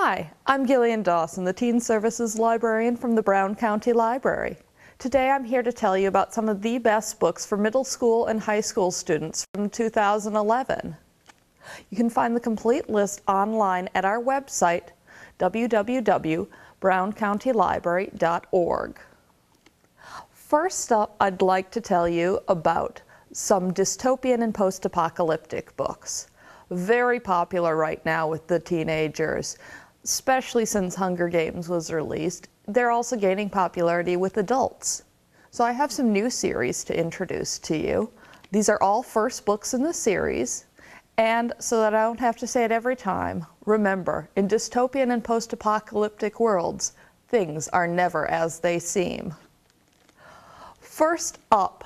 Hi, I'm Gillian Dawson, the Teen Services Librarian from the Brown County Library. Today I'm here to tell you about some of the best books for middle school and high school students from 2011. You can find the complete list online at our website, www.browncountylibrary.org. First up, I'd like to tell you about some dystopian and post-apocalyptic books. Very popular right now with the teenagers, especially since Hunger Games was released. They're also gaining popularity with adults. So I have some new series to introduce to you. These are all first books in the series, and so that I don't have to say it every time, remember, in dystopian and post-apocalyptic worlds, things are never as they seem. First up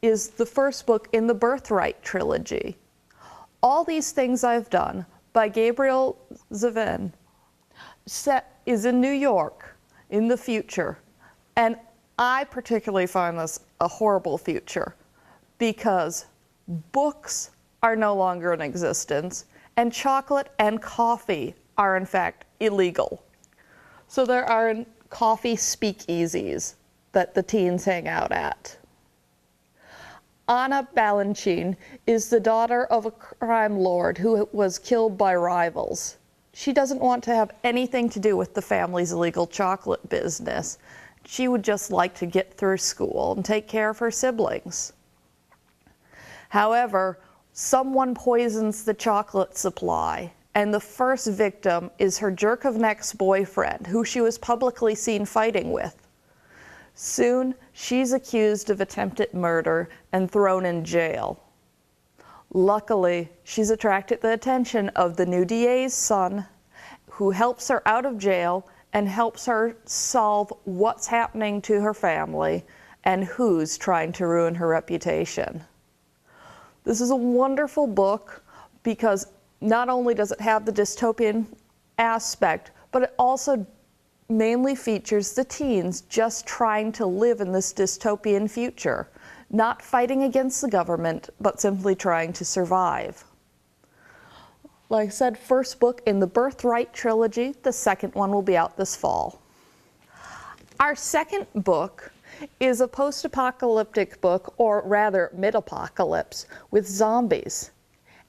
is the first book in the Birthright trilogy. All These Things I've Done by Gabriel Zevin is in New York in the future. And I particularly find this a horrible future because books are no longer in existence and chocolate and coffee are in fact illegal. So there are coffee speakeasies that the teens hang out at. Anna Balanchine is the daughter of a crime lord who was killed by rivals. She doesn't want to have anything to do with the family's illegal chocolate business. She would just like to get through school and take care of her siblings. However, someone poisons the chocolate supply, and the first victim is her jerk-of-necks boyfriend, who she was publicly seen fighting with. Soon, she's accused of attempted murder and thrown in jail. Luckily, she's attracted the attention of the new DA's son, who helps her out of jail and helps her solve what's happening to her family and who's trying to ruin her reputation. This is a wonderful book because not only does it have the dystopian aspect, but it also mainly features the teens just trying to live in this dystopian future, not fighting against the government, but simply trying to survive. Like I said, first book in the Birthright trilogy. The second one will be out this fall. Our second book is a post-apocalyptic book, or rather mid-apocalypse, with zombies.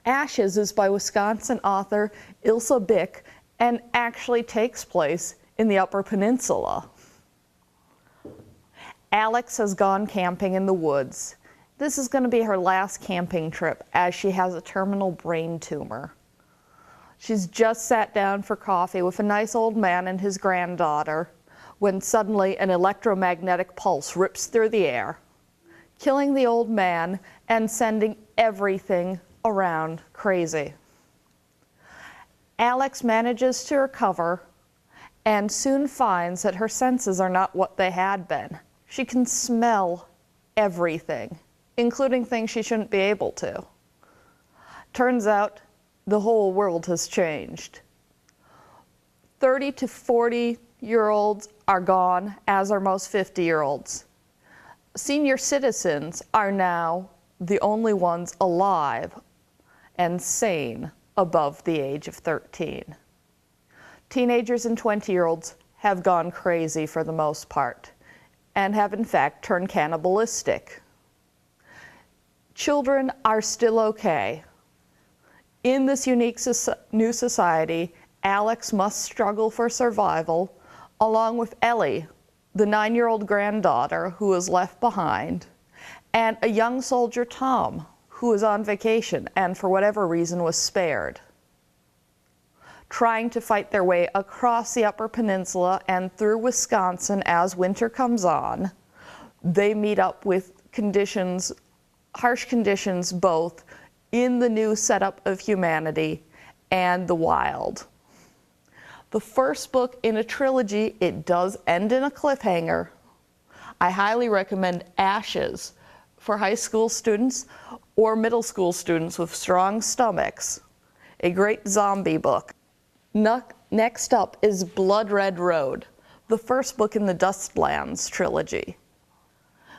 Ashes is by Wisconsin author Ilse Bick and actually takes place in the Upper Peninsula. Alex has gone camping in the woods. This is going to be her last camping trip as she has a terminal brain tumor. She's just sat down for coffee with a nice old man and his granddaughter when suddenly an electromagnetic pulse rips through the air, killing the old man and sending everything around crazy. Alex manages to recover and soon finds that her senses are not what they had been. She can smell everything, including things she shouldn't be able to. Turns out the whole world has changed. 30 to 40-year-olds are gone, as are most 50-year-olds. Senior citizens are now the only ones alive and sane above the age of 13. Teenagers and 20-year-olds have gone crazy for the most part and have in fact turned cannibalistic. Children are still okay. In this unique new society, Alex must struggle for survival along with Ellie, the 9-year-old granddaughter who was left behind, and a young soldier, Tom, who was on vacation and for whatever reason was spared. Trying to fight their way across the Upper Peninsula and through Wisconsin as winter comes on, they meet up with conditions, harsh conditions, both in the new setup of humanity and the wild. The first book in a trilogy, it does end in a cliffhanger. I highly recommend Ashes for high school students or middle school students with strong stomachs. A great zombie book. Next up is Blood Red Road, the first book in the Dustlands trilogy.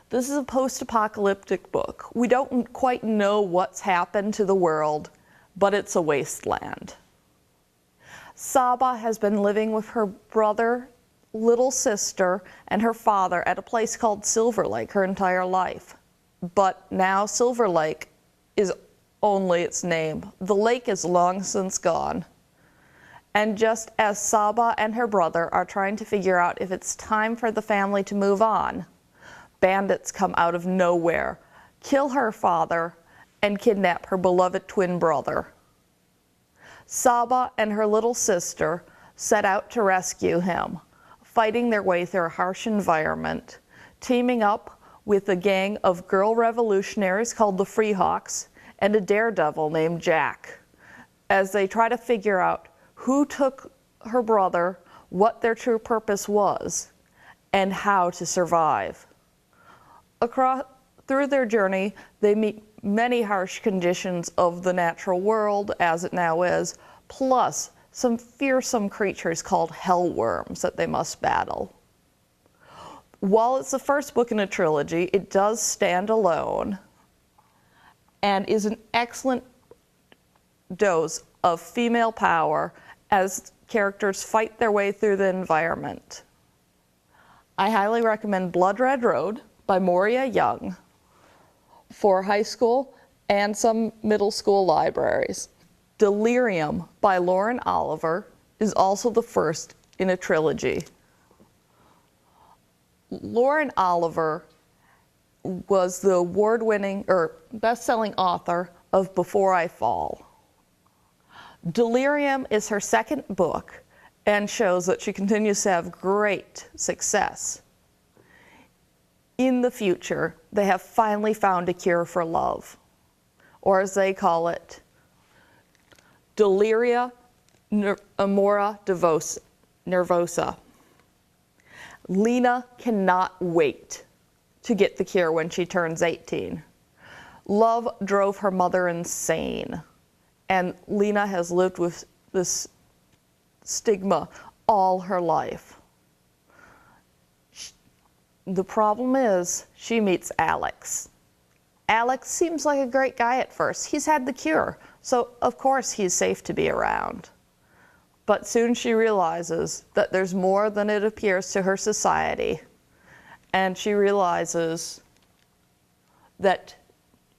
This is a post-apocalyptic book. We don't quite know what's happened to the world, but it's a wasteland. Saba has been living with her brother, little sister, and her father at a place called Silver Lake her entire life. But now Silver Lake is only its name. The lake is long since gone. And just as Saba and her brother are trying to figure out if it's time for the family to move on, bandits come out of nowhere, kill her father, and kidnap her beloved twin brother. Saba and her little sister set out to rescue him, fighting their way through a harsh environment, teaming up with a gang of girl revolutionaries called the Freehawks and a daredevil named Jack, as they try to figure out who took her brother, what their true purpose was, and how to survive. Through their journey, they meet many harsh conditions of the natural world as it now is, plus some fearsome creatures called hellworms that they must battle. While it's the first book in a trilogy, it does stand alone and is an excellent dose of female power as characters fight their way through the environment. I highly recommend Blood Red Road by Moria Young for high school and some middle school libraries. Delirium by Lauren Oliver is also the first in a trilogy. Lauren Oliver was the award-winning or best-selling author of Before I Fall. Delirium is her second book and shows that she continues to have great success. In the future, they have finally found a cure for love, or as they call it, Deliria Amora Nervosa. Lena cannot wait to get the cure when she turns 18. Love drove her mother insane, and Lena has lived with this stigma all her life. The problem is, she meets Alex. Alex seems like a great guy at first. He's had the cure, so of course he's safe to be around. But soon she realizes that there's more than it appears to her society, and she realizes that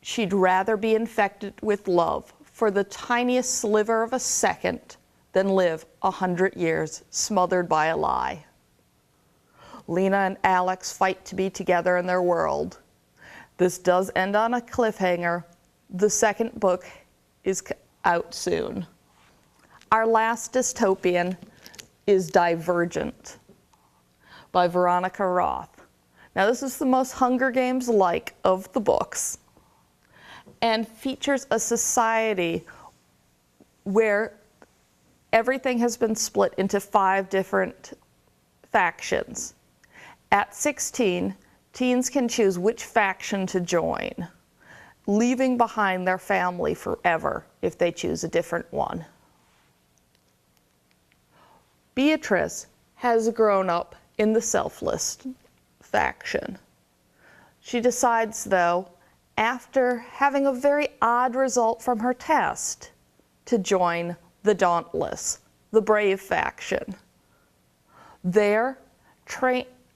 she'd rather be infected with love for the tiniest sliver of a second than live 100 years smothered by a lie. Lena and Alex fight to be together in their world. This does end on a cliffhanger. The second book is out soon. Our last dystopian is Divergent by Veronica Roth. Now this is the most Hunger Games-like of the books and features a society where everything has been split into 5 different factions. At 16, teens can choose which faction to join, leaving behind their family forever if they choose a different one. Beatrice has grown up in the selfless faction. She decides, though, after having a very odd result from her test, to join the Dauntless, the brave faction. There,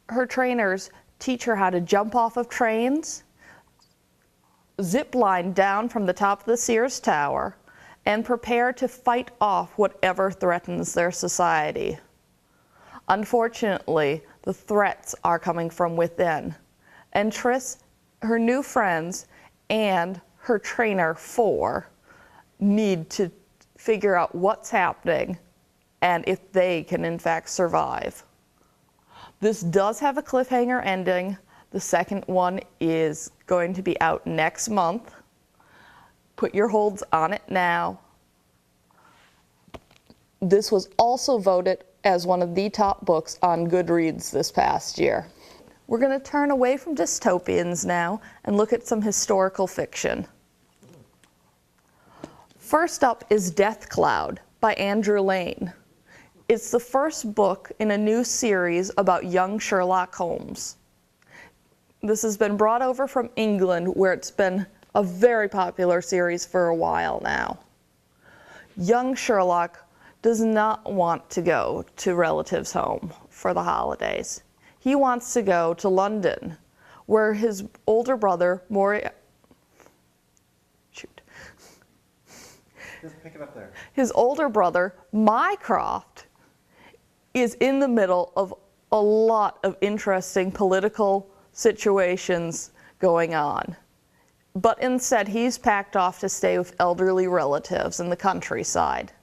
her trainers teach her how to jump off of trains, zip line down from the top of the Sears Tower, and prepare to fight off whatever threatens their society. Unfortunately, the threats are coming from within, and Triss, her new friends, and her trainer, 4, need to figure out what's happening and if they can in fact survive. This does have a cliffhanger ending. The second one is going to be out next month. Put your holds on it now. This was also voted as one of the top books on Goodreads this past year. We're going to turn away from dystopians now and look at some historical fiction. First up is Death Cloud by Andrew Lane. It's the first book in a new series about young Sherlock Holmes. This has been brought over from England, where it's been a very popular series for a while now. Young Sherlock does not want to go to relatives' home for the holidays. He wants to go to London, where his older brother, Just pick it up there. His older brother, Mycroft, is in the middle of a lot of interesting political situations going on. But instead, he's packed off to stay with elderly relatives in the countryside.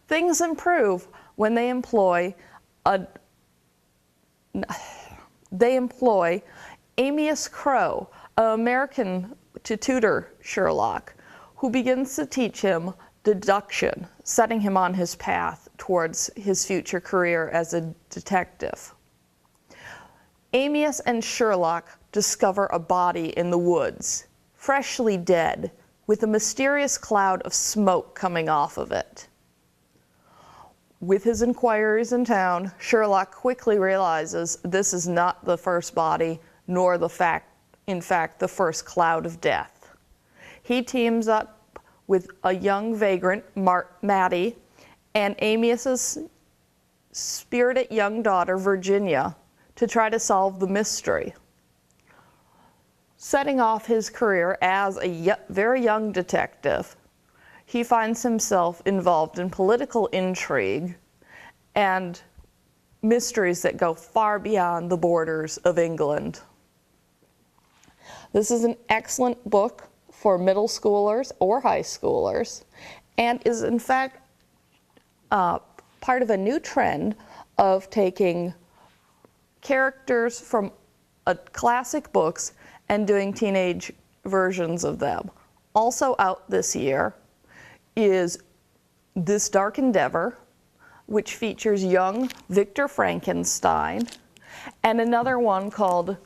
Things improve when they employ Amias Crow, an American to tutor Sherlock, who begins to teach him deduction, setting him on his path towards his future career as a detective. Amias and Sherlock discover a body in the woods, freshly dead, with a mysterious cloud of smoke coming off of it. With his inquiries in town, Sherlock quickly realizes this is not the first body, nor in fact, the first cloud of death. He teams up with a young vagrant, Maddie, and Amias's spirited young daughter, Virginia, to try to solve the mystery. Setting off his career as a very young detective, he finds himself involved in political intrigue and mysteries that go far beyond the borders of England. This is an excellent book for middle schoolers or high schoolers, and is in fact part of a new trend of taking characters from classic books and doing teenage versions of them. Also out this year is This Dark Endeavor, which features young Victor Frankenstein, and another one called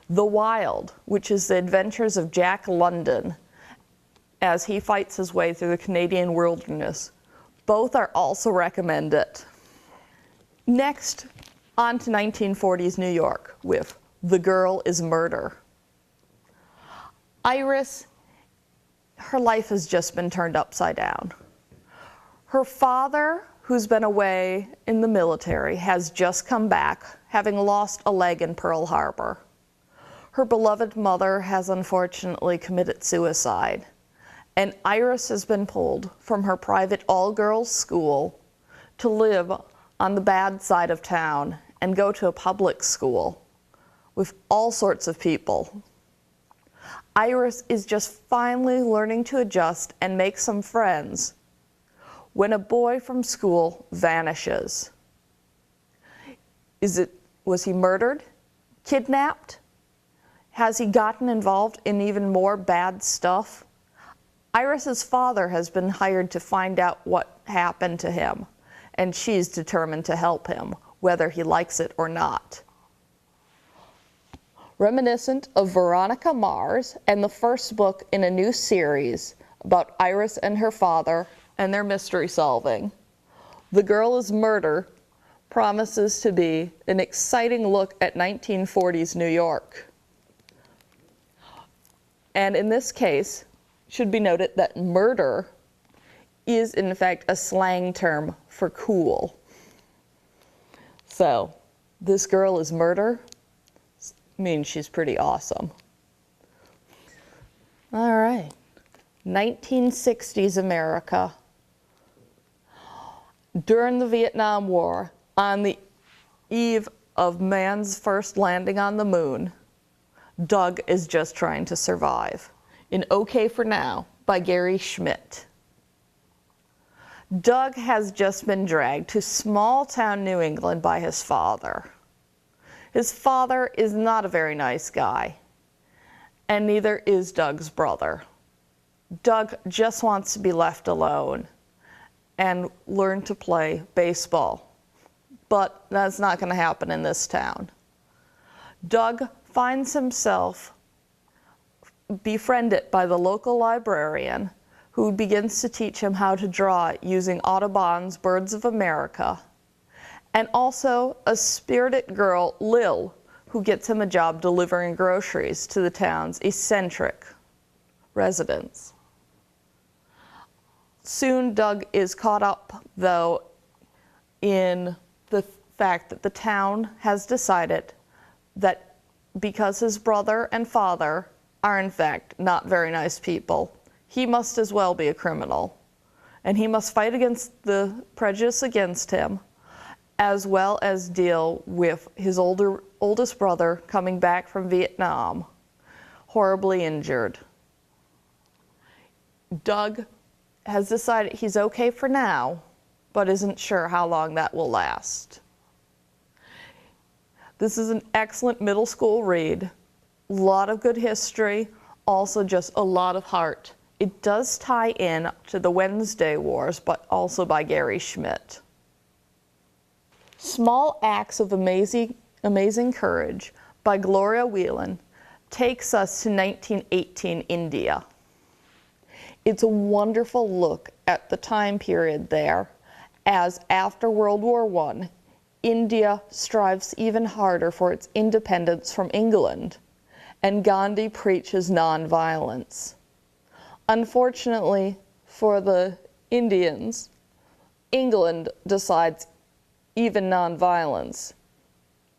The Wild, which is the adventures of Jack London as he fights his way through the Canadian wilderness. Both are also recommended. Next, on to 1940s New York with The Girl is Murder. Iris, her life has just been turned upside down. Her father, who's been away in the military, has just come back, having lost a leg in Pearl Harbor. Her beloved mother has unfortunately committed suicide, and Iris has been pulled from her private all-girls school to live on the bad side of town and go to a public school with all sorts of people. Iris is just finally learning to adjust and make some friends when a boy from school vanishes. Was he murdered? Kidnapped? Has he gotten involved in even more bad stuff? Iris's father has been hired to find out what happened to him, and she's determined to help him, whether he likes it or not. Reminiscent of Veronica Mars and the first book in a new series about Iris and her father and their mystery solving, The Girl is Murder promises to be an exciting look at 1940s New York. And in this case, it should be noted that murder is in fact a slang term for cool. So, This Girl is Murder means she's pretty awesome. All right, 1960s America. During the Vietnam War, on the eve of man's first landing on the moon, Doug is just trying to survive in OK for Now by Gary Schmidt. Doug has just been dragged to small-town New England by his father. His father is not a very nice guy, and neither is Doug's brother. Doug just wants to be left alone and learn to play baseball, but that's not going to happen in this town. Doug finds himself befriended by the local librarian, who begins to teach him how to draw using Audubon's Birds of America, and also a spirited girl, Lil, who gets him a job delivering groceries to the town's eccentric residents. Soon Doug is caught up, though, in the fact that the town has decided that because his brother and father are in fact not very nice people, he must as well be a criminal. And he must fight against the prejudice against him, as well as deal with his oldest brother coming back from Vietnam, horribly injured. Doug has decided he's okay for now, but isn't sure how long that will last. This is an excellent middle school read. A lot of good history, also just a lot of heart. It does tie in to the Wednesday Wars, but also by Gary Schmidt. Small Acts of Amazing Courage by Gloria Whelan takes us to 1918 India. It's a wonderful look at the time period there, as after World War I, India strives even harder for its independence from England, and Gandhi preaches nonviolence. Unfortunately for the Indians, England decides even nonviolence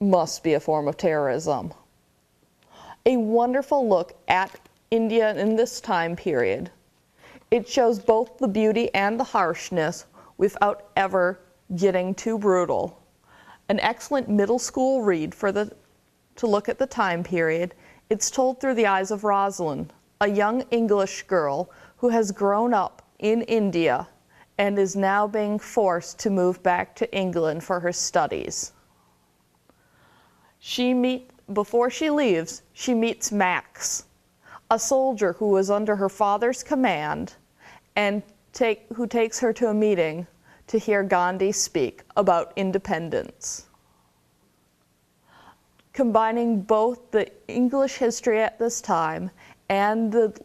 must be a form of terrorism. A wonderful look at India in this time period. It shows both the beauty and the harshness without ever getting too brutal. An excellent middle school read to look at the time period. It's told through the eyes of Rosalind, a young English girl who has grown up in India and is now being forced to move back to England for her studies. Before she leaves, she meets Max, a soldier who was under her father's command and who takes her to a meeting to hear Gandhi speak about independence. Combining both the English history at this time and the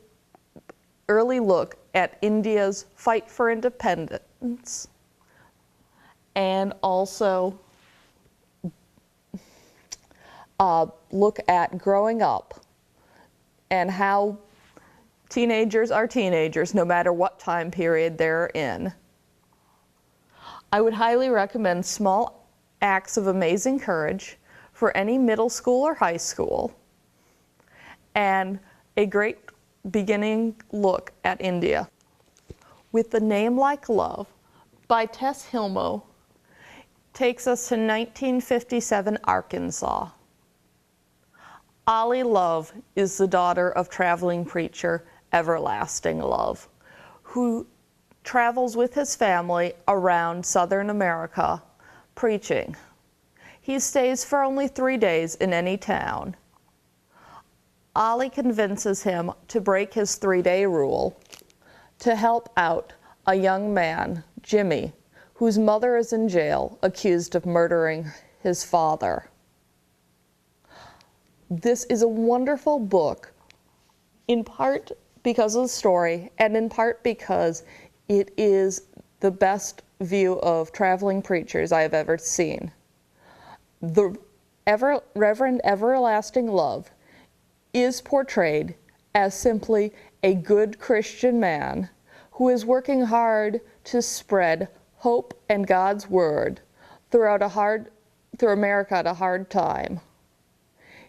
early look at India's fight for independence, and also look at growing up and how teenagers are teenagers no matter what time period they're in. I would highly recommend Small Acts of Amazing Courage for any middle school or high school, and a great beginning look at India. With the Name Like Love by Tess Hilmo takes us to 1957 Arkansas. Ollie Love is the daughter of traveling preacher Everlasting Love, who travels with his family around Southern America preaching. He stays for only 3 days in any town. Ollie convinces him to break his 3-day rule to help out a young man, Jimmy, whose mother is in jail accused of murdering his father. This is a wonderful book, in part because of the story, and in part because it is the best view of traveling preachers I have ever seen. The Reverend Everlasting Love is portrayed as simply a good Christian man who is working hard to spread hope and God's word through America at a hard time.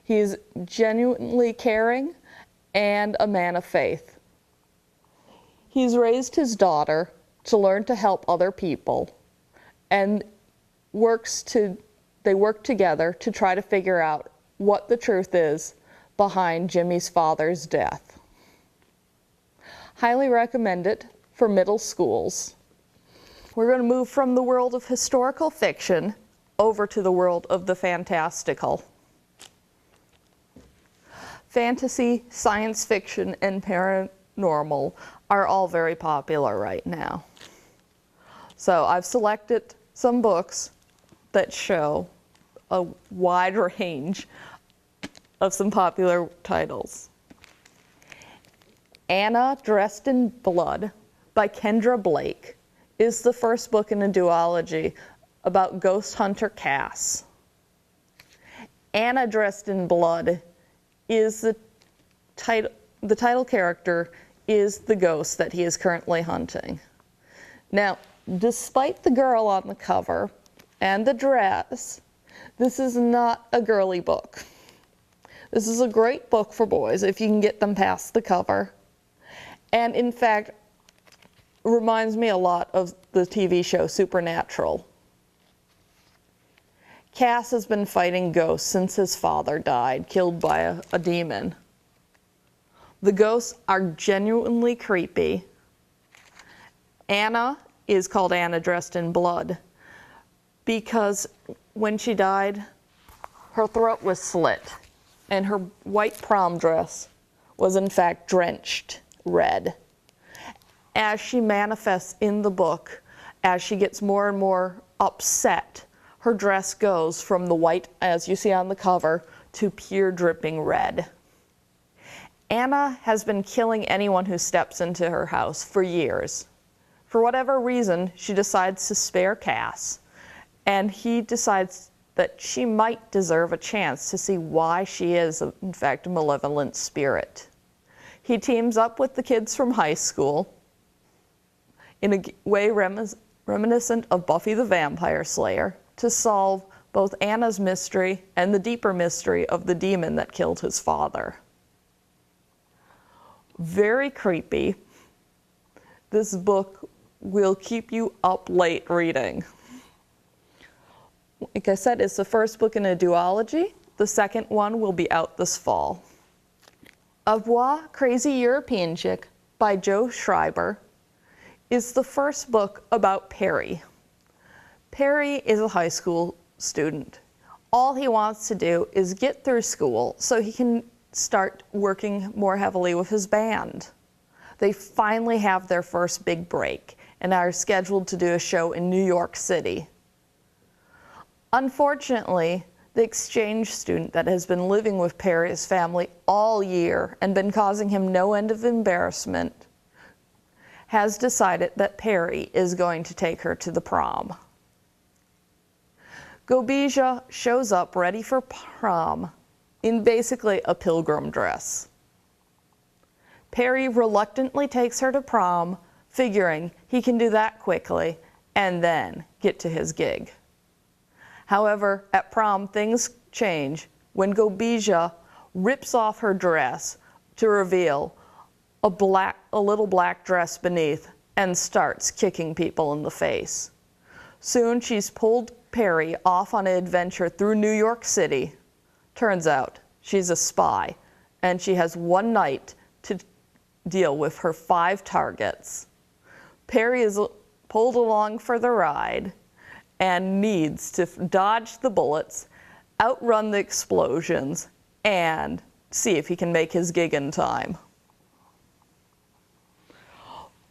He's genuinely caring and a man of faith. He's raised his daughter to learn to help other people, and they work together to try to figure out what the truth is behind Jimmy's father's death. Highly recommend it for middle schools. We're going to move from the world of historical fiction over to the world of the fantastical. Fantasy, science fiction, and paranormal are all very popular right now. So I've selected some books that show a wide range of some popular titles. Anna Dressed in Blood by Kendra Blake is the first book in a duology about ghost hunter Cass. Anna Dressed in Blood is the title character is the ghost that he is currently hunting. Now, despite the girl on the cover and the dress, this is not a girly book. This is a great book for boys if you can get them past the cover. And in fact, reminds me a lot of the TV show Supernatural. Cass has been fighting ghosts since his father died, killed by a demon. The ghosts are genuinely creepy. Anna is called Anna dressed in blood because when she died, her throat was slit and her white prom dress was in fact drenched red. As she manifests in the book, as she gets more and more upset, her dress goes from the white, as you see on the cover, to pure dripping red. Anna has been killing anyone who steps into her house for years. For whatever reason, she decides to spare Cass, and he decides that she might deserve a chance to see why she is, in fact, a malevolent spirit. He teams up with the kids from high school in a way reminiscent of Buffy the Vampire Slayer to solve both Anna's mystery and the deeper mystery of the demon that killed his father. Very creepy. This book will keep you up late reading. Like I said, it's the first book in a duology. The second one will be out this fall. Au revoir, Crazy European Chick by Joe Schreiber is the first book about Perry. Perry is a high school student. All he wants to do is get through school so he can start working more heavily with his band. They finally have their first big break and are scheduled to do a show in New York City. Unfortunately, the exchange student that has been living with Perry's family all year and been causing him no end of embarrassment has decided that Perry is going to take her to the prom. Gobija shows up ready for prom in basically a pilgrim dress. Perry reluctantly takes her to prom, figuring he can do that quickly and then get to his gig. However, at prom, things change when Gobija rips off her dress to reveal a little black dress beneath and starts kicking people in the face. Soon she's pulled Perry off on an adventure through New York City. Turns out she's a spy, and she has one night to deal with her 5 targets. Perry is pulled along for the ride and needs to dodge the bullets, outrun the explosions, and see if he can make his gig in time.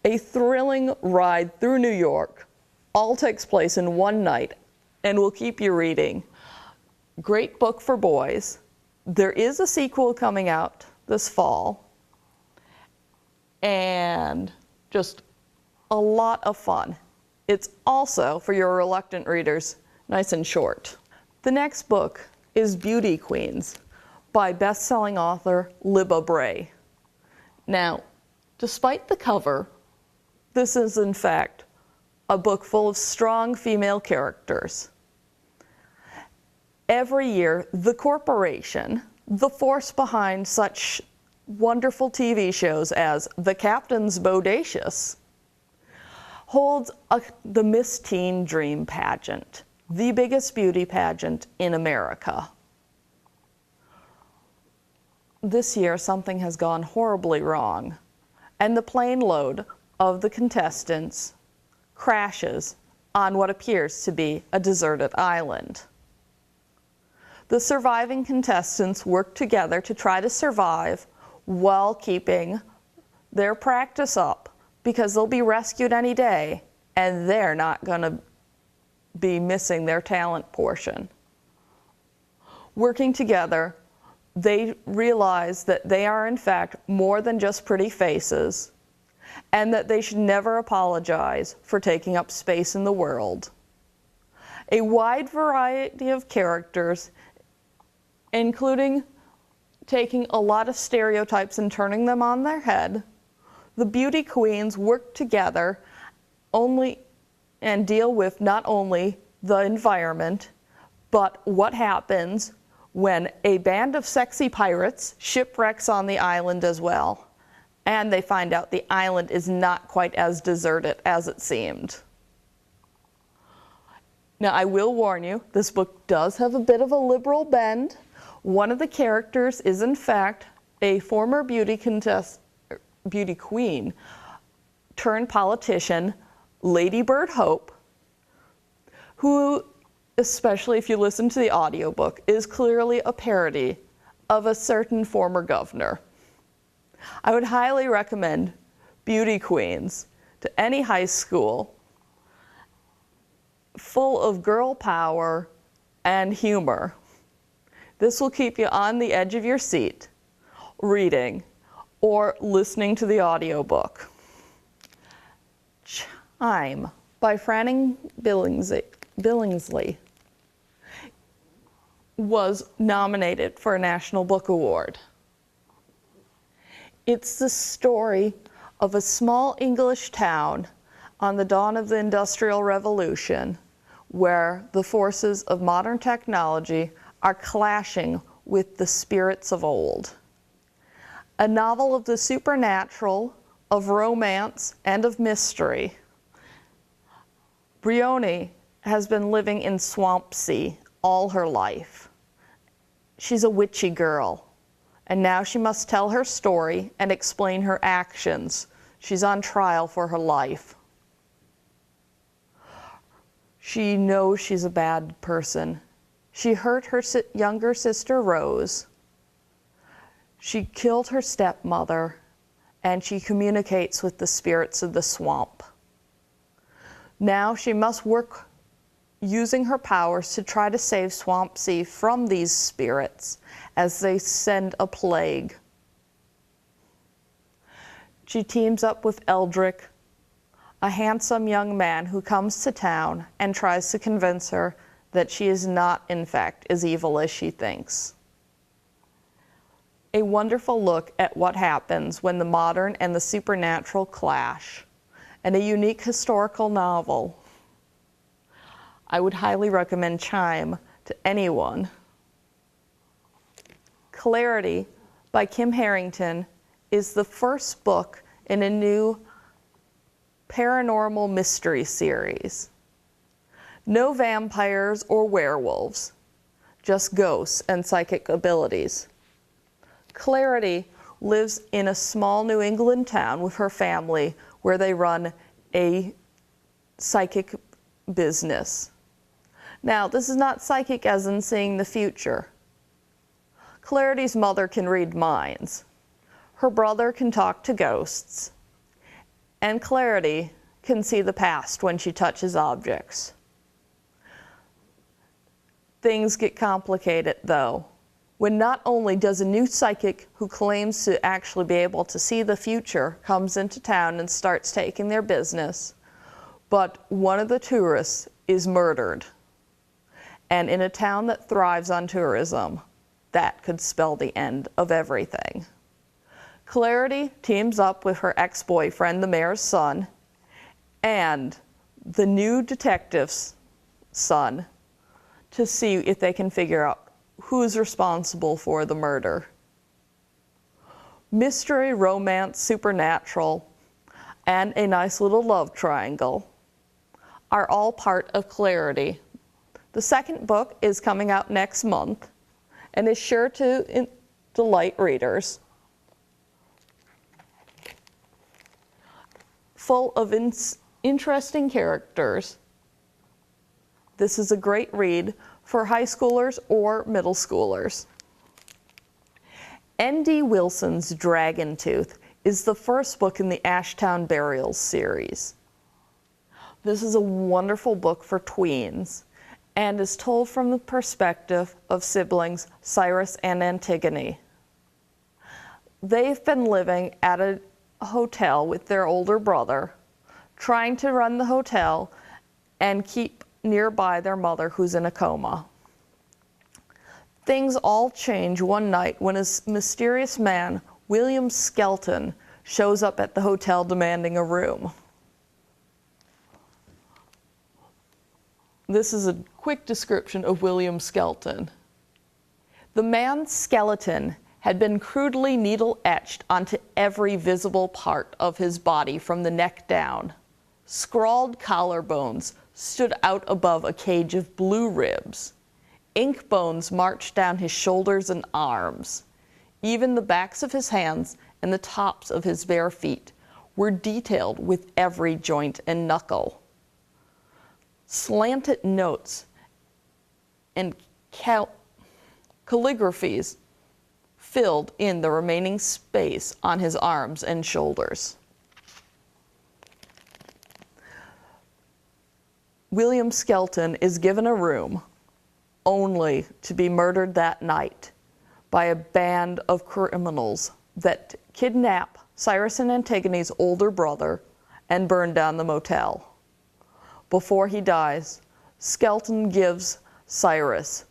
A thrilling ride through New York all takes place in one night and will keep you reading. Great book for boys. There is a sequel coming out this fall, and just a lot of fun. It's also, for your reluctant readers, nice and short. The next book is Beauty Queens by best-selling author Libba Bray. Now, despite the cover, this is in fact a book full of strong female characters. Every year, the corporation, the force behind such wonderful TV shows as The Captain's Bodacious, holds the Miss Teen Dream pageant, the biggest beauty pageant in America. This year, something has gone horribly wrong, and the plane load of the contestants crashes on what appears to be a deserted island. The surviving contestants work together to try to survive while keeping their practice up, because they'll be rescued any day, and they're not going to be missing their talent portion. Working together, they realize that they are in fact more than just pretty faces, and that they should never apologize for taking up space in the world. A wide variety of characters, including taking a lot of stereotypes and turning them on their head. The beauty queens work together deal with not only the environment, but what happens when a band of sexy pirates shipwrecks on the island as well, and they find out the island is not quite as deserted as it seemed. Now, I will warn you, this book does have a bit of a liberal bend. One of the characters is, in fact, a former beauty queen turned politician, Lady Bird Hope, who, especially if you listen to the audiobook, is clearly a parody of a certain former governor. I would highly recommend Beauty Queens to any high school, full of girl power and humor. This will keep you on the edge of your seat, reading or listening to the audiobook. Chime by Franning Billingsley was nominated for a National Book Award. It's the story of a small English town on the dawn of the Industrial Revolution, where the forces of modern technology are clashing with the spirits of old. A novel of the supernatural, of romance, and of mystery. Brioni has been living in Swampsea all her life. She's a witchy girl, and now she must tell her story and explain her actions. She's on trial for her life. She knows she's a bad person. She hurt her younger sister Rose. She killed her stepmother, and she communicates with the spirits of the swamp. Now she must work using her powers to try to save Swampsea from these spirits as they send a plague. She teams up with Eldrick, a handsome young man who comes to town and tries to convince her that she is not, in fact, as evil as she thinks. A wonderful look at what happens when the modern and the supernatural clash, and a unique historical novel. I would highly recommend Chime to anyone. Clarity by Kim Harrington is the first book in a new paranormal mystery series. No vampires or werewolves, just ghosts and psychic abilities. Clarity lives in a small New England town with her family where they run a psychic business. Now, this is not psychic as in seeing the future. Clarity's mother can read minds. Her brother can talk to ghosts. And Clarity can see the past when she touches objects. Things get complicated, though, when not only does a new psychic who claims to actually be able to see the future comes into town and starts taking their business, but one of the tourists is murdered. And in a town that thrives on tourism, that could spell the end of everything. Clarity teams up with her ex-boyfriend, the mayor's son, and the new detective's son to see if they can figure out who's responsible for the murder. Mystery, romance, supernatural, and a nice little love triangle are all part of Clarity. The second book is coming out next month and is sure to delight readers. Full of interesting characters. This is a great read for high schoolers or middle schoolers. N.D. Wilson's Dragon Tooth is the first book in the Ashtown Burials series. This is a wonderful book for tweens and is told from the perspective of siblings Cyrus and Antigone. They've been living at a hotel with their older brother, trying to run the hotel and keep nearby their mother who's in a coma. Things all change one night when a mysterious man, William Skelton, shows up at the hotel demanding a room. This is a quick description of William Skelton. The man's skeleton had been crudely needle-etched onto every visible part of his body from the neck down. Scrawled collarbones stood out above a cage of blue ribs. Ink bones marched down his shoulders and arms. Even the backs of his hands and the tops of his bare feet were detailed with every joint and knuckle. Slanted notes and calligraphies filled in the remaining space on his arms and shoulders. William Skelton is given a room only to be murdered that night by a band of criminals that kidnap Cyrus and Antigone's older brother and burn down the motel. Before he dies, Skelton gives Cyrus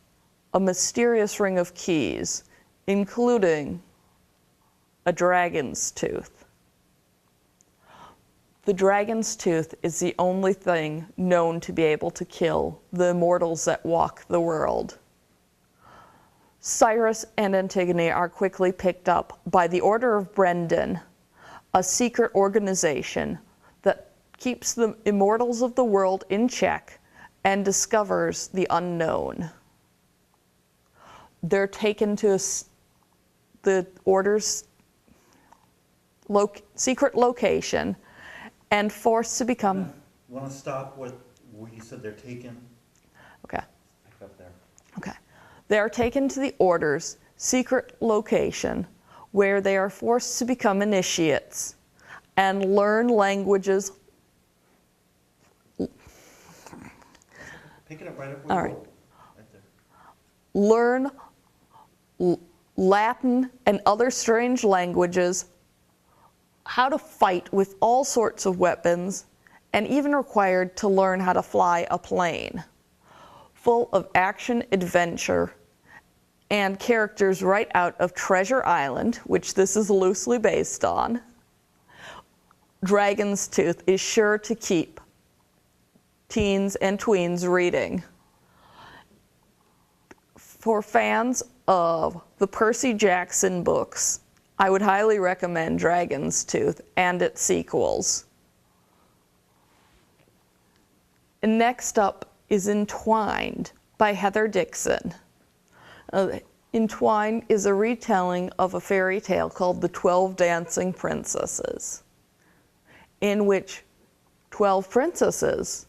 a mysterious ring of keys, including a dragon's tooth. The dragon's tooth is the only thing known to be able to kill the immortals that walk the world. Cyrus and Antigone are quickly picked up by the Order of Brendan, a secret organization that keeps the immortals of the world in check and discovers the unknown. They're taken to the Order's secret location and forced to become... You want to stop where you said they're taken? Okay. Pick up there. Okay. They are taken to the Order's secret location where they are forced to become initiates and learn languages. Pick it up right up where All you right. go. Right there. Learn Latin and other strange languages, how to fight with all sorts of weapons, and even required to learn how to fly a plane. Full of action, adventure, and characters right out of Treasure Island, which this is loosely based on. Dragon's Tooth is sure to keep teens and tweens reading. For fans of the Percy Jackson books, I would highly recommend Dragon's Tooth and its sequels. And next up is Entwined by Heather Dixon. Entwine is a retelling of a fairy tale called The 12 Dancing Princesses, in which 12 princesses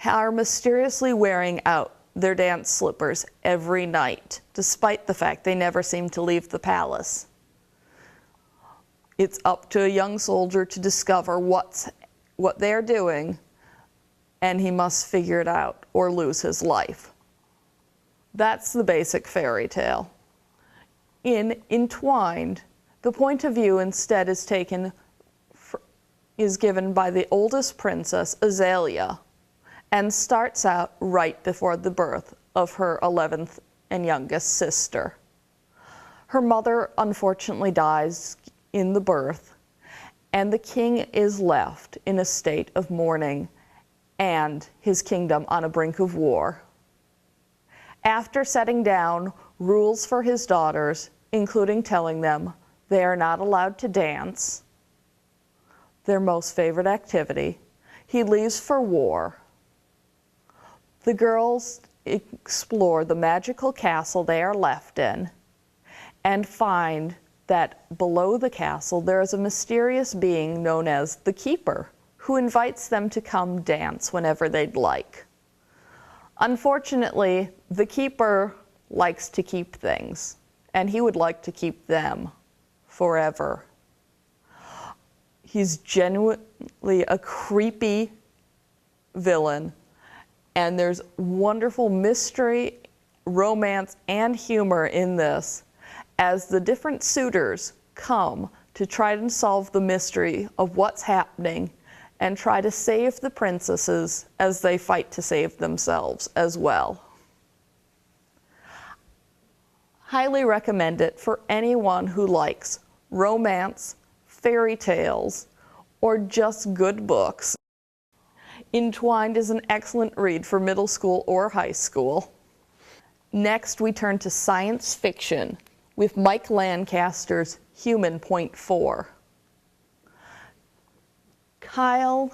are mysteriously wearing out their dance slippers every night, despite the fact they never seem to leave the palace. It's up to a young soldier to discover what they're doing, and he must figure it out or lose his life. That's the basic fairy tale. In Entwined, the point of view instead is given by the oldest princess, Azalea, and starts out right before the birth of her 11th and youngest sister. Her mother unfortunately dies in the birth, and the king is left in a state of mourning and his kingdom on a brink of war. After setting down rules for his daughters, including telling them they are not allowed to dance, their most favorite activity, he leaves for war. The girls explore the magical castle they are left in and find that below the castle there is a mysterious being known as the Keeper, who invites them to come dance whenever they'd like. Unfortunately, the Keeper likes to keep things, and he would like to keep them forever. He's genuinely a creepy villain, and there's wonderful mystery, romance, and humor in this as the different suitors come to try and solve the mystery of what's happening and try to save the princesses as they fight to save themselves as well. Highly recommend it for anyone who likes romance, fairy tales, or just good books. Entwined is an excellent read for middle school or high school. Next, we turn to science fiction with Mike Lancaster's Human Point 4. Kyle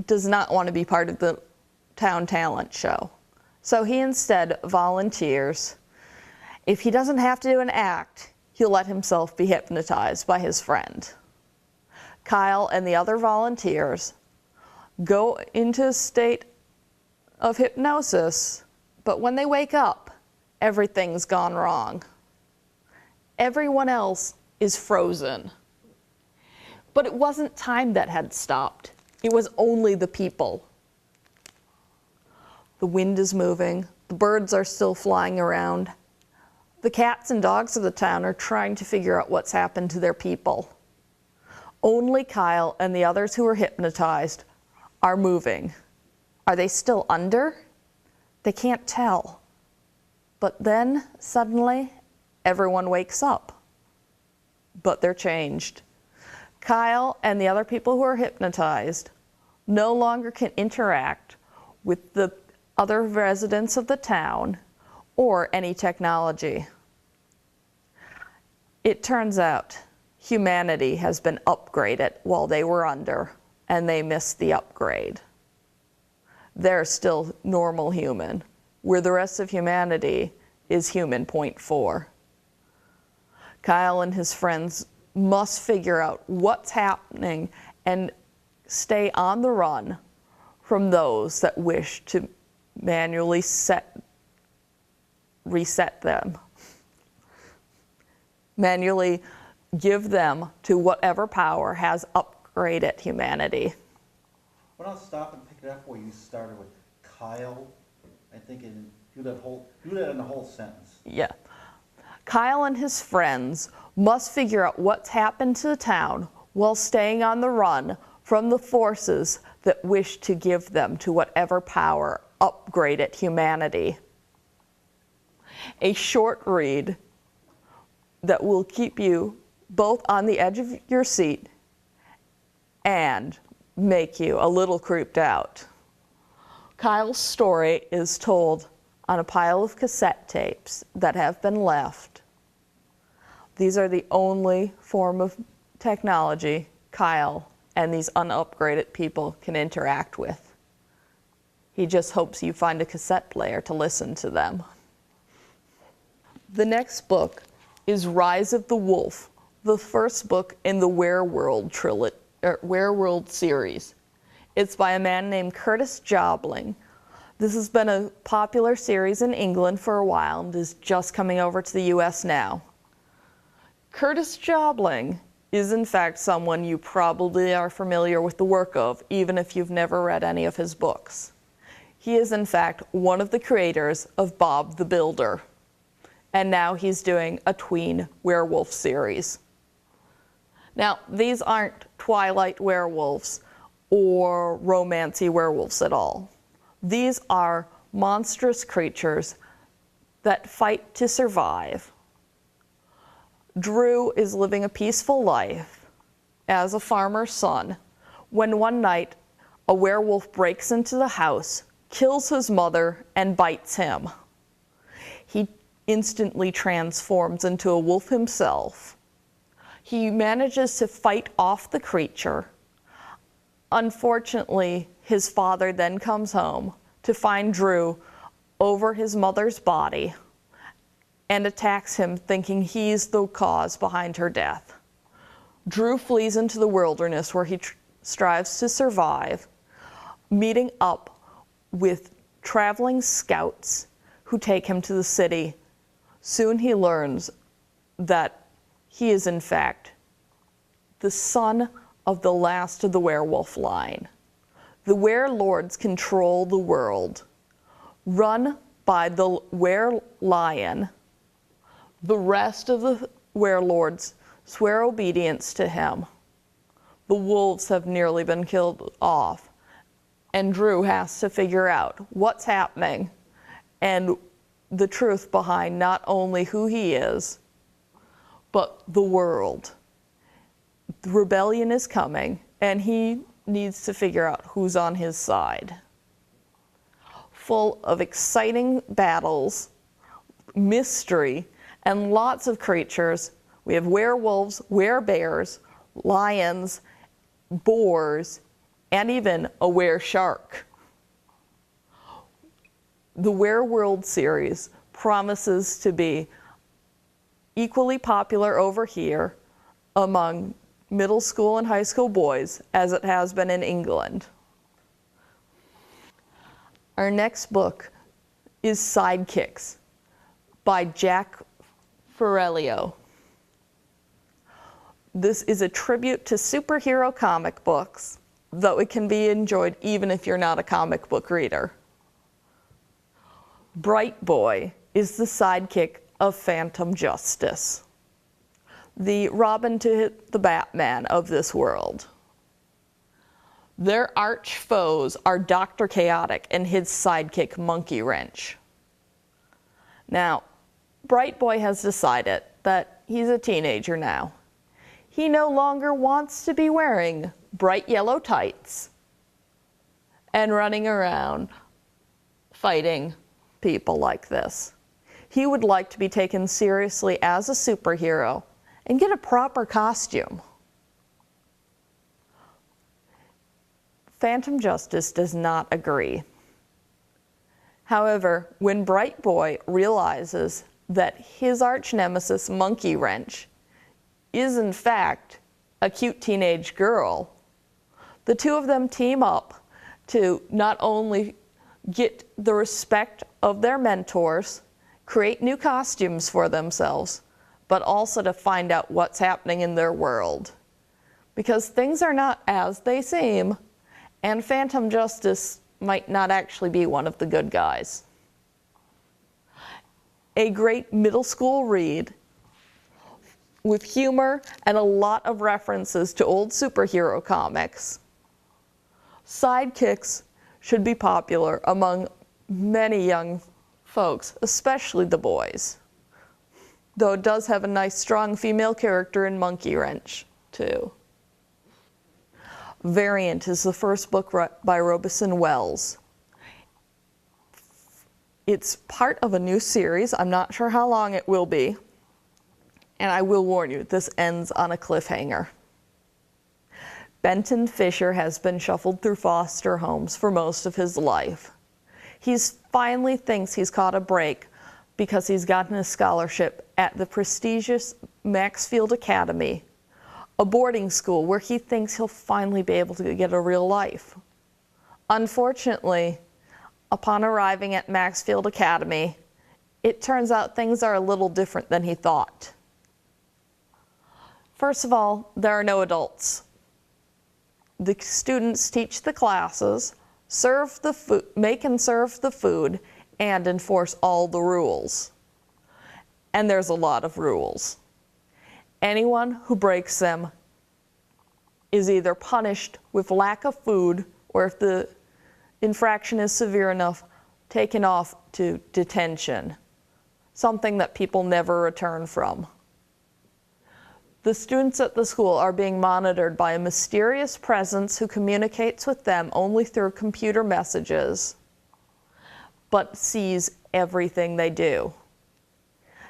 does not want to be part of the town talent show, so he instead volunteers. If he doesn't have to do an act, he'll let himself be hypnotized by his friend. Kyle and the other volunteers go into a state of hypnosis, but when they wake up, everything's gone wrong. Everyone else is frozen. But it wasn't time that had stopped. It was only the people. The wind is moving. The birds are still flying around. The cats and dogs of the town are trying to figure out what's happened to their people. Only Kyle and the others who are hypnotized are moving. Are they still under? They can't tell. But then, suddenly, everyone wakes up. But they're changed. Kyle and the other people who are hypnotized no longer can interact with the other residents of the town or any technology. It turns out humanity has been upgraded while they were under, and they missed the upgrade. They're still normal human, where the rest of humanity is Human Point 4. Kyle and his friends must figure out what's happening and stay on the run from those that wish to manually reset them. Manually give them to whatever power has upgraded humanity. Why not stop and pick it up where you started with Kyle? I think do that in the whole sentence. Yeah. Kyle and his friends must figure out what's happened to the town while staying on the run from the forces that wish to give them to whatever power upgraded humanity. A short read that will keep you both on the edge of your seat and make you a little creeped out. Kyle's story is told on a pile of cassette tapes that have been left. These are the only form of technology Kyle and these unupgraded people can interact with. He just hopes you find a cassette player to listen to them. The next book is Rise of the Wolf, the first book in the Werewolf series. It's by a man named Curtis Jobling. This has been a popular series in England for a while and is just coming over to the US now. Curtis Jobling is in fact someone you probably are familiar with the work of, even if you've never read any of his books. He is in fact one of the creators of Bob the Builder, and now he's doing a tween werewolf series. Now, these aren't Twilight werewolves or romancy werewolves at all. These are monstrous creatures that fight to survive. Drew is living a peaceful life as a farmer's son when one night a werewolf breaks into the house, kills his mother, and bites him. He instantly transforms into a wolf himself. He manages to fight off the creature. Unfortunately, his father then comes home to find Drew over his mother's body and attacks him, thinking he's the cause behind her death. Drew flees into the wilderness where he strives to survive, meeting up with traveling scouts who take him to the city. Soon he learns that he is in fact the son of the last of the werewolf line. The werelords control the world, run by the werelion. The rest of the werelords swear obedience to him. The wolves have nearly been killed off, and Drew has to figure out what's happening and the truth behind not only who he is, but the world. The rebellion is coming, and he needs to figure out who's on his side. Full of exciting battles, mystery, and lots of creatures. We have werewolves, werebears, lions, boars, and even a were-shark. The Werewolf series promises to be equally popular over here among middle school and high school boys as it has been in England. Our next book is Sidekicks by Jack Ferrelio. This is a tribute to superhero comic books, though it can be enjoyed even if you're not a comic book reader. Bright Boy is the sidekick of Phantom Justice, the Robin to the Batman of this world. Their arch foes are Dr. Chaotic and his sidekick Monkey Wrench. Now, Bright Boy has decided that he's a teenager now. He no longer wants to be wearing bright yellow tights and running around fighting people like this. He would like to be taken seriously as a superhero and get a proper costume. Phantom Justice does not agree. However, when Bright Boy realizes that his arch nemesis Monkey Wrench is in fact a cute teenage girl, the two of them team up to not only get the respect of their mentors, create new costumes for themselves, but also to find out what's happening in their world. Because things are not as they seem, and Phantom Justice might not actually be one of the good guys. A great middle school read with humor and a lot of references to old superhero comics. Sidekicks should be popular among many young folks, especially the boys. Though it does have a nice strong female character in Monkey Wrench, too. Variant is the first book by Robison Wells. It's part of a new series. I'm not sure how long it will be. And I will warn you, this ends on a cliffhanger. Benton Fisher has been shuffled through foster homes for most of his life. He finally thinks he's caught a break because he's gotten a scholarship at the prestigious Maxfield Academy, a boarding school where he thinks he'll finally be able to get a real life. Unfortunately, upon arriving at Maxfield Academy, it turns out things are a little different than he thought. First of all, there are no adults. The students teach the classes, serve the food, make and serve the food, and enforce all the rules. And there's a lot of rules. Anyone who breaks them is either punished with lack of food, or if the infraction is severe enough, taken off to detention, something that people never return from. The students at the school are being monitored by a mysterious presence who communicates with them only through computer messages, but sees everything they do.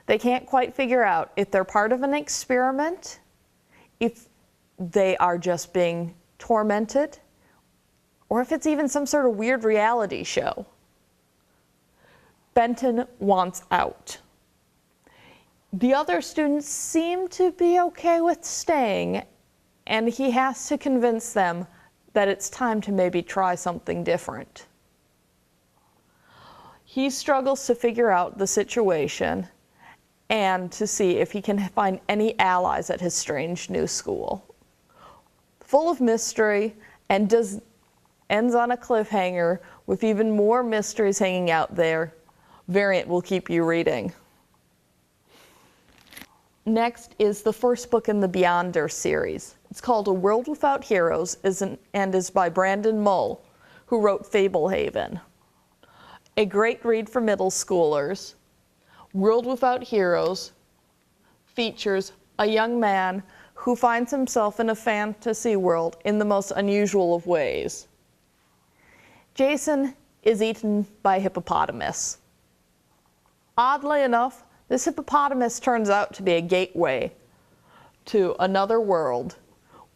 They can't quite figure out if they're part of an experiment, if they are just being tormented, or if it's even some sort of weird reality show. Benton wants out. The other students seem to be okay with staying, and he has to convince them that it's time to maybe try something different. He struggles to figure out the situation and to see if he can find any allies at his strange new school. Full of mystery, and ends on a cliffhanger with even more mysteries hanging out there. Variant will keep you reading. Next is the first book in the Beyonder series. It's called A World Without Heroes and is by Brandon Mull, who wrote Fablehaven. A great read for middle schoolers. World Without Heroes features a young man who finds himself in a fantasy world in the most unusual of ways. Jason is eaten by a hippopotamus. Oddly enough, this hippopotamus turns out to be a gateway to another world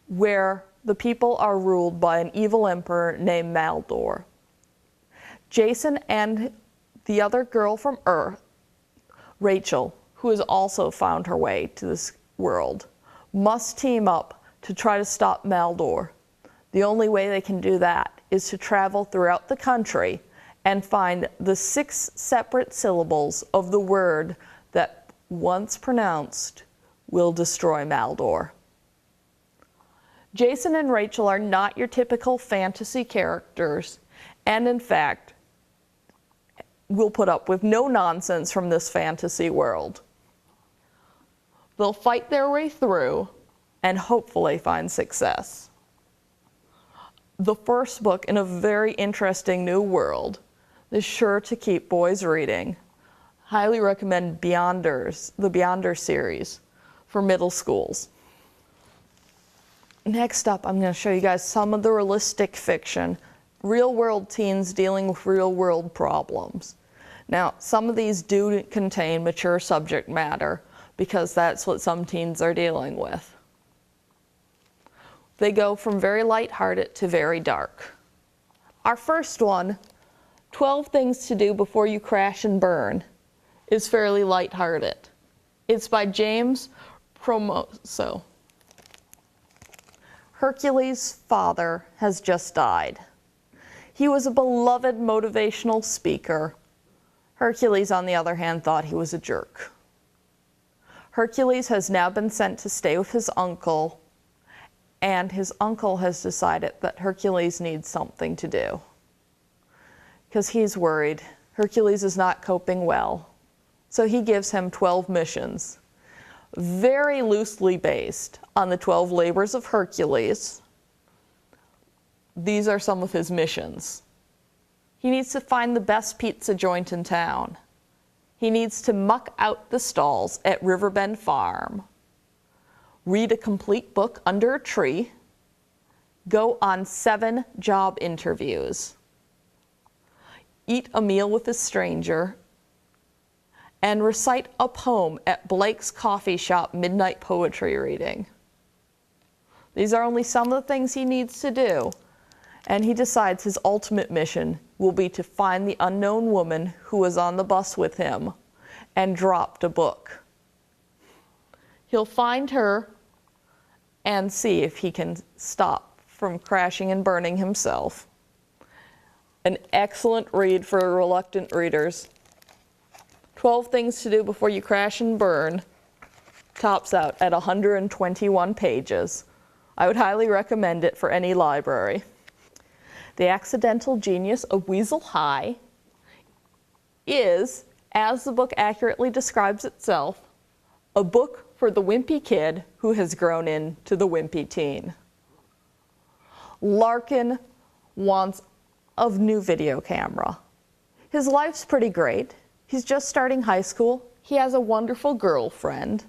where the people are ruled by an evil emperor named Maldor. Jason and the other girl from Earth, Rachel, who has also found her way to this world, must team up to try to stop Maldor. The only way they can do that is to travel throughout the country and find the 6 separate syllables of the word that, once pronounced, will destroy Maldor. Jason and Rachel are not your typical fantasy characters, and in fact, will put up with no nonsense from this fantasy world. They'll fight their way through and hopefully find success. The first book in a very interesting new world is sure to keep boys reading. Highly recommend Beyonders, the Beyonder series for middle schools. Next up, I'm going to show you guys some of the realistic fiction, real-world teens dealing with real-world problems. Now, some of these do contain mature subject matter because that's what some teens are dealing with. They go from very lighthearted to very dark. Our first one, 12 Things to Do Before You Crash and Burn, is fairly lighthearted. It's by James Promoso. Hercules' father has just died. He was a beloved motivational speaker. Hercules, on the other hand, thought he was a jerk. Hercules has now been sent to stay with his uncle, and his uncle has decided that Hercules needs something to do. Because he's worried Hercules is not coping well. So he gives him 12 missions, very loosely based on the 12 labors of Hercules. These are some of his missions. He needs to find the best pizza joint in town. He needs to muck out the stalls at Riverbend Farm, read a complete book under a tree, go on 7 job interviews, eat a meal with a stranger, and recite a poem at Blake's coffee shop midnight poetry reading. These are only some of the things he needs to do, and he decides his ultimate mission will be to find the unknown woman who was on the bus with him and dropped a book. He'll find her and see if he can stop from crashing and burning himself. An excellent read for reluctant readers. 12 Things to Do Before You Crash and Burn tops out at 121 pages. I would highly recommend it for any library. The Accidental Genius of Weasel High is, as the book accurately describes itself, a book for the wimpy kid who has grown into the wimpy teen. Larkin wants a new video camera. His life's pretty great. He's just starting high school. He has a wonderful girlfriend.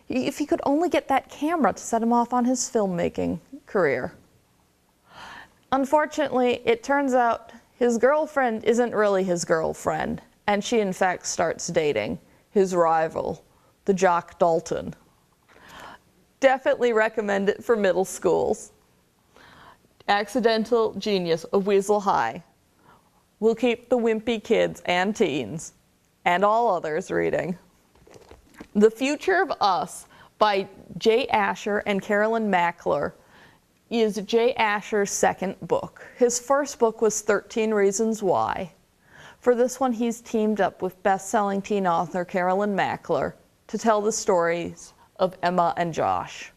If he could only get that camera to set him off on his filmmaking career. Unfortunately, it turns out his girlfriend isn't really his girlfriend, and she in fact starts dating his rival, the jock Dalton. Definitely recommend it for middle schools. Accidental Genius of Weasel High will keep the wimpy kids and teens, and all others, reading. The Future of Us by Jay Asher and Carolyn Mackler is Jay Asher's second book. His first book was 13 Reasons Why. For this one, he's teamed up with best-selling teen author Carolyn Mackler to tell the stories of Emma and Josh.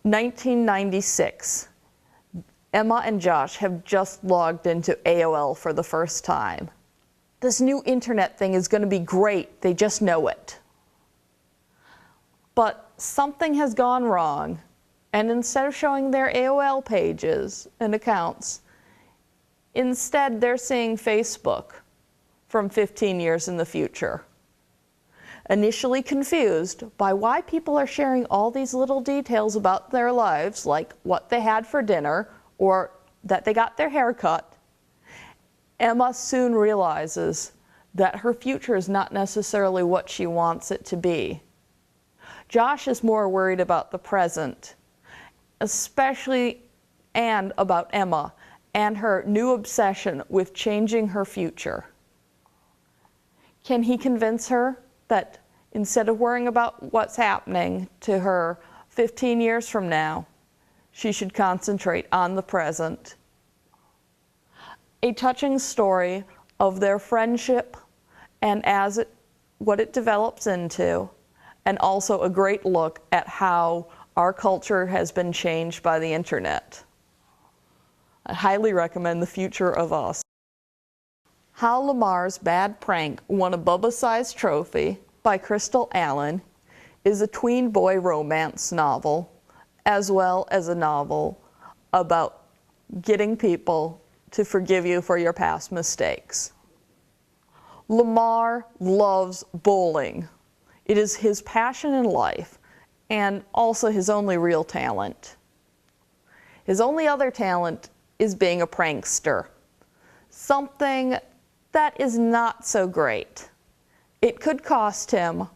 1996. Emma and Josh have just logged into AOL for the first time. This new internet thing is going to be great, they just know it. But something has gone wrong, and instead of showing their AOL pages and accounts, instead they're seeing Facebook from 15 years in the future. Initially confused by why people are sharing all these little details about their lives, like what they had for dinner or that they got their hair cut, Emma soon realizes that her future is not necessarily what she wants it to be. Josh is more worried about the present, especially and about Emma and her new obsession with changing her future. Can he convince her that instead of worrying about what's happening to her 15 years from now, she should concentrate on the present? A touching story of their friendship and what it develops into, and also a great look at how our culture has been changed by the internet. I highly recommend The Future of Us. How Lamar's Bad Prank Won a Bubba-Sized Trophy by Crystal Allen is a tween boy romance novel, as well as a novel about getting people to forgive you for your past mistakes. Lamar loves bowling. It is his passion in life and also his only real talent. His only other talent is being a prankster, something that is not so great. It could cost him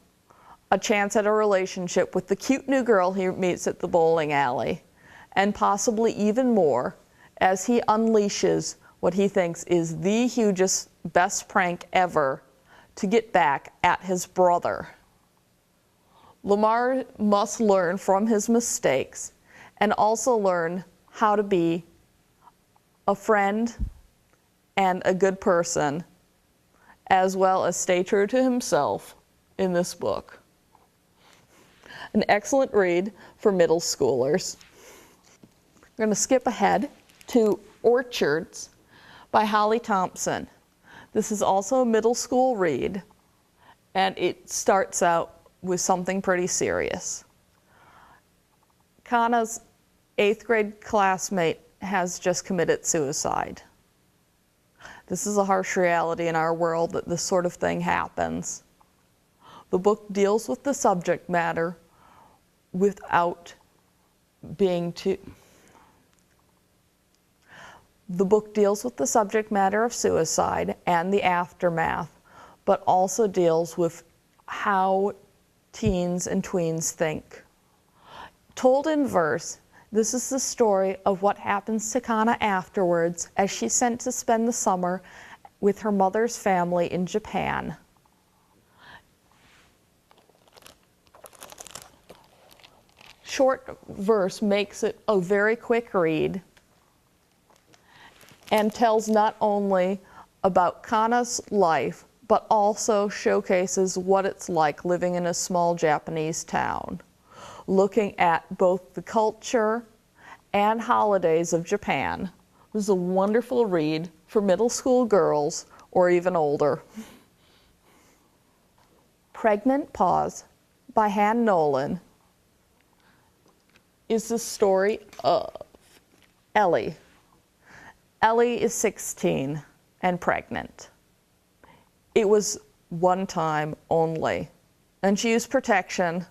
a chance at a relationship with the cute new girl he meets at the bowling alley, and possibly even more as he unleashes what he thinks is the hugest, best prank ever to get back at his brother. Lamar must learn from his mistakes and also learn how to be a friend and a good person, as well as stay true to himself in this book. An excellent read for middle schoolers. We're going to skip ahead to Orchards by Holly Thompson. This is also a middle school read, and it starts out with something pretty serious. Kana's 8th grade classmate has just committed suicide. This is a harsh reality in our world that this sort of thing happens. The book deals with the subject matter without being too... The book deals with the subject matter of suicide and the aftermath, but also deals with how teens and tweens think. Told in verse, this is the story of what happens to Kana afterwards as she's sent to spend the summer with her mother's family in Japan. Short verse makes it a very quick read and tells not only about Kana's life, but also showcases what it's like living in a small Japanese town, looking at both the culture and holidays of Japan. It was a wonderful read for middle school girls or even older. Pregnant Pause by Han Nolan is the story of Ellie. Ellie is 16 and pregnant. It was one time only, and she used protection.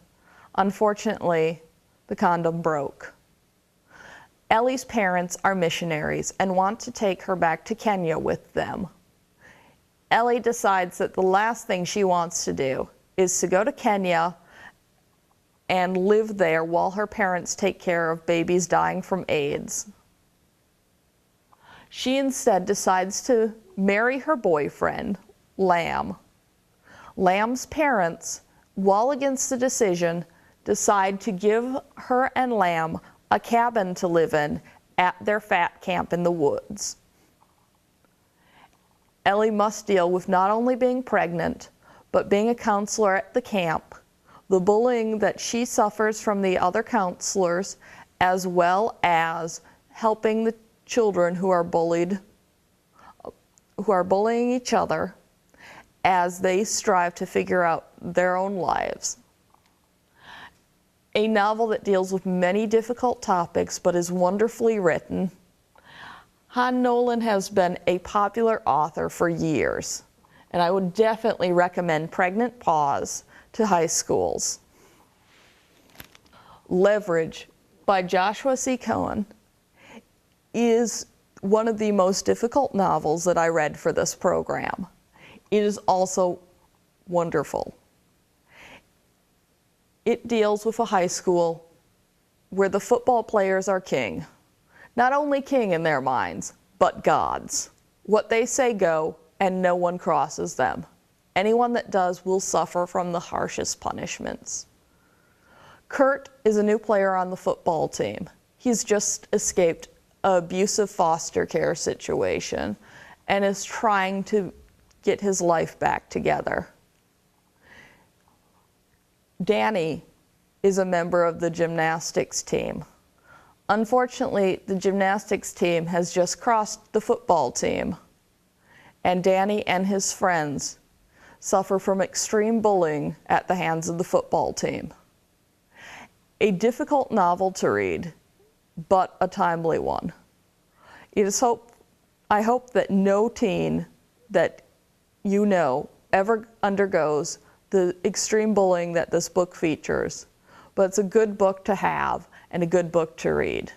Unfortunately, the condom broke. Ellie's parents are missionaries and want to take her back to Kenya with them. Ellie decides that the last thing she wants to do is to go to Kenya and live there while her parents take care of babies dying from AIDS. She instead decides to marry her boyfriend, Lamb. Lamb's parents, while against the decision, decide to give her and Lamb a cabin to live in at their fat camp in the woods. Ellie must deal with not only being pregnant, but being a counselor at the camp, the bullying that she suffers from the other counselors, as well as helping the children who are bullying each other as they strive to figure out their own lives. A novel that deals with many difficult topics but is wonderfully written. Han Nolan has been a popular author for years, and I would definitely recommend Pregnant Pause to high schools. Leverage by Joshua C. Cohen is one of the most difficult novels that I read for this program. It is also wonderful. It deals with a high school where the football players are king. Not only king in their minds, but gods. What they say go, and no one crosses them. Anyone that does will suffer from the harshest punishments. Kurt is a new player on the football team. He's just escaped an abusive foster care situation and is trying to get his life back together. Danny is a member of the gymnastics team. Unfortunately, the gymnastics team has just crossed the football team, and Danny and his friends suffer from extreme bullying at the hands of the football team. A difficult novel to read, but a timely one. I hope that no teen that you know ever undergoes the extreme bullying that this book features, but it's a good book to have and a good book to read.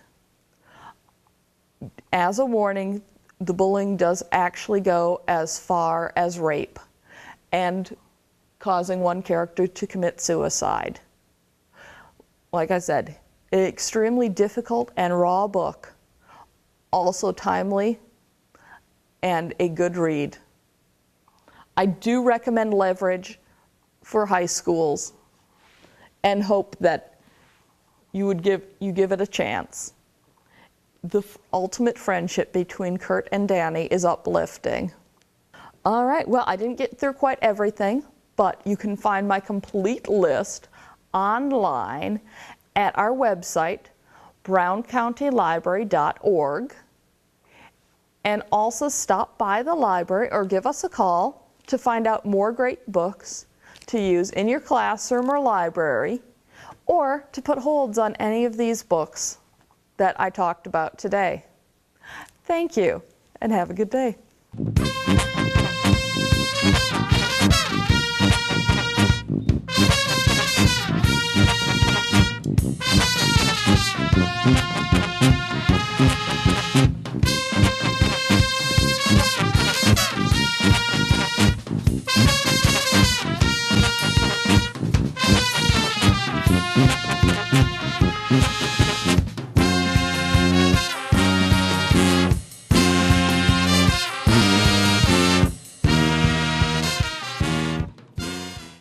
As a warning, the bullying does actually go as far as rape and causing one character to commit suicide. Like I said, an extremely difficult and raw book, also timely and a good read. I do recommend Leverage for high schools and hope that you give it a chance. The ultimate friendship between Kurt and Danny is uplifting. All right, well, I didn't get through quite everything, but you can find my complete list online at our website, browncountylibrary.org, and also stop by the library or give us a call to find out more great books to use in your classroom or library, or to put holds on any of these books that I talked about today. Thank you, and have a good day.